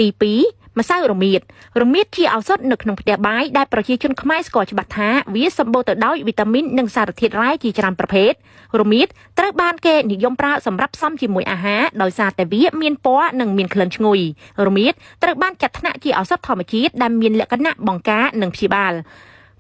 ទី2ម្សៅរមៀតជាឱសថនៅក្នុងផ្ទះបាយដែលប្រជាជនខ្មែរស្គាល់ច្បាស់ថាវាសម្បូរទៅដោយវីតាមីននិងសារធាតុរ៉ែជាច្រើនប្រភេទរមៀតត្រូវបានគេនិយមប្រើសម្រាប់ផ្សំជាមួយអាហារដោយសារតែវាមានពណ៌និងមានក្លិនឈ្ងុយរមៀតត្រូវបានចាត់ថ្នាក់ជាឱសថធម្មជាតិដែលមានលក្ខណៈបង្ការនិងព្យាបាល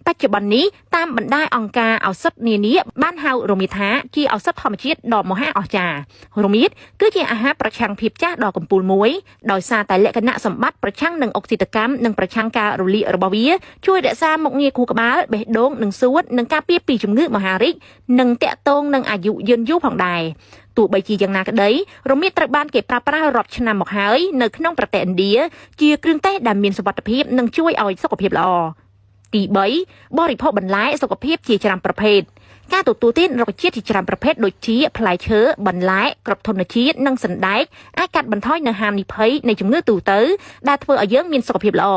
បច្ចុប្បន្ននេះតាមបណ្ដាអង្គការឱសថនានាបានហៅរមៀតថាជាឱសថធម្មជាតិដ៏មហាអស្ចារ្យរមៀតគឺជាអាហារប្រឆាំងភាពចាស់ដ៏កំពូលមួយដោយសារតែលក្ខណៈសម្បត្តិប្រឆាំងនឹងអុកស៊ីតកម្មនិងប្រឆាំងការរលាករបស់វាជួយរក្សាមុខងារខួរក្បាលបេះដូងនិងសួតនិងការពារពីជំងឺមហារីកនិងតាក់ទងនឹងអាយុយឺនយូរផងដែរទោះបីជាយ៉ាងណាក្តីរមៀតត្រូវបានគេប្រើប្រាស់រាប់ឆ្នាំមកហើយនៅក្នុងប្រទេសឥណ្ឌាជាគ្រឿងទេសដែលមានសុវត្ថិភាពនិងជួយឲ្យសុខភាពល្អទី3បរិភោគបន្លែសុខភាពជាច្រើនប្រភេទការទទួលទានរុក្ខជាតិជាច្រើនប្រភេទដូចជាផ្លែឈើបន្លែគ្រាប់ធញ្ញជាតិនិងសណ្ដែកអាចកាត់បន្ថយនូវហានិភ័យនៃជំងឺទូទៅដែលធ្វើឲ្យយើងមានសុខភាពល្អ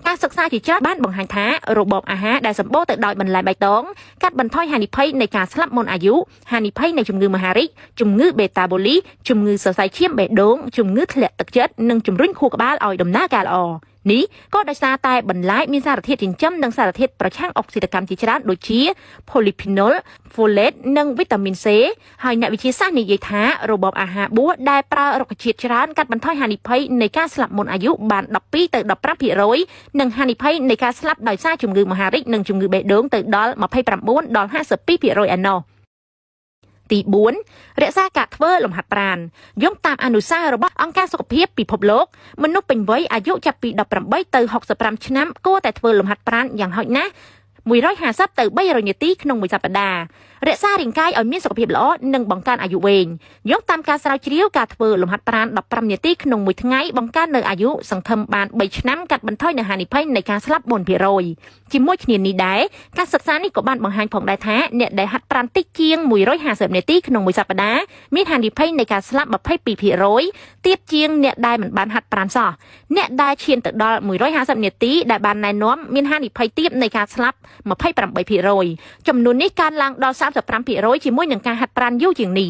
ការសិក្សាជាច្រើនបានបង្ហាញថារបបអាហារដែលសម្បូរទៅដោយបន្លែបៃតងកាត់បន្ថយហានិភ័យនៃការស្លាប់មុនអាយុហានិភ័យនៃជំងឺមហារីកជំងឺបេតាបូលីជំងឺសរសៃឈាមបេះដូងជំងឺធ្លាក់ទឹកចិត្តនិងជំរុញខួរក្បាលឲ្យដំណើរការល្អនេះក៏ដោយសារតែបន្លែមានសារធាតុចិញ្ចឹមនិងសារធាតុប្រឆាំងអុកស៊ីតកម្មជាច្រើនដូចជា polyphenol, folate និងវីតាមីន C ហើយអ្នកវិទ្យាសាស្ត្រនិយាយថារបបអាហារបួសដែលប្រើរុក្ខជាតិច្រើនកាត់បន្ថយហានិភ័យនៃការស្លាប់មុនអាយុបាន12ទៅ15%និងហានិភ័យនៃការស្លាប់ដោយសារជំងឺមហារីកនិងជំងឺបេះដូងទៅដល់29ដល់52%ឯណោះទី4រក្សាការធ្វើលំហាត់ប្រាណយោងតាមអនុសាសន៍របស់អង្គការសុខភាពពិភពលោកមនុស្សពេញវ័យអាយុចាប់ពី18ទៅ65ឆ្នាំគួរតែធ្វើលំហាត់ប្រាណយ៉ាងហោចណាស់150ទៅ300នាទីក្នុងមួយសប្តាហ៍រក្សារាងកាយឲ្យមានសុខភាពល្អនិងបង្កើនអាយុវែងយោងតាមការស្រាវជ្រាវការធ្វើលំហាត់ប្រាណ15នាទីក្នុងមួយថ្ងៃបង្កើននៅអាយុសង្ឃឹមបាន3ឆ្នាំកាត់បន្ថយនៅហានិភ័យនៃការស្លាប់4%ជាមួយគ្នានេះដែរការសិក្សានេះក៏បានបង្ហាញផងដែរថាអ្នកដែលហាត់ប្រាណតិចជាង150នាទីក្នុងមួយសប្តាហ៍មានហានិភ័យនៃការស្លាប់22%ទាបជាងអ្នកដែលមិនបានហាត់ប្រាណសោះអ្នកដែលឈានទៅដល់150នាទីដែលបានណែនាំមានហានិភ័យទាបនៃការស្លាប់28%ចំនួននេះកើនឡើងដល់35%ជាមួយនឹងការហាត់ប្រាណយូរជាងនេះ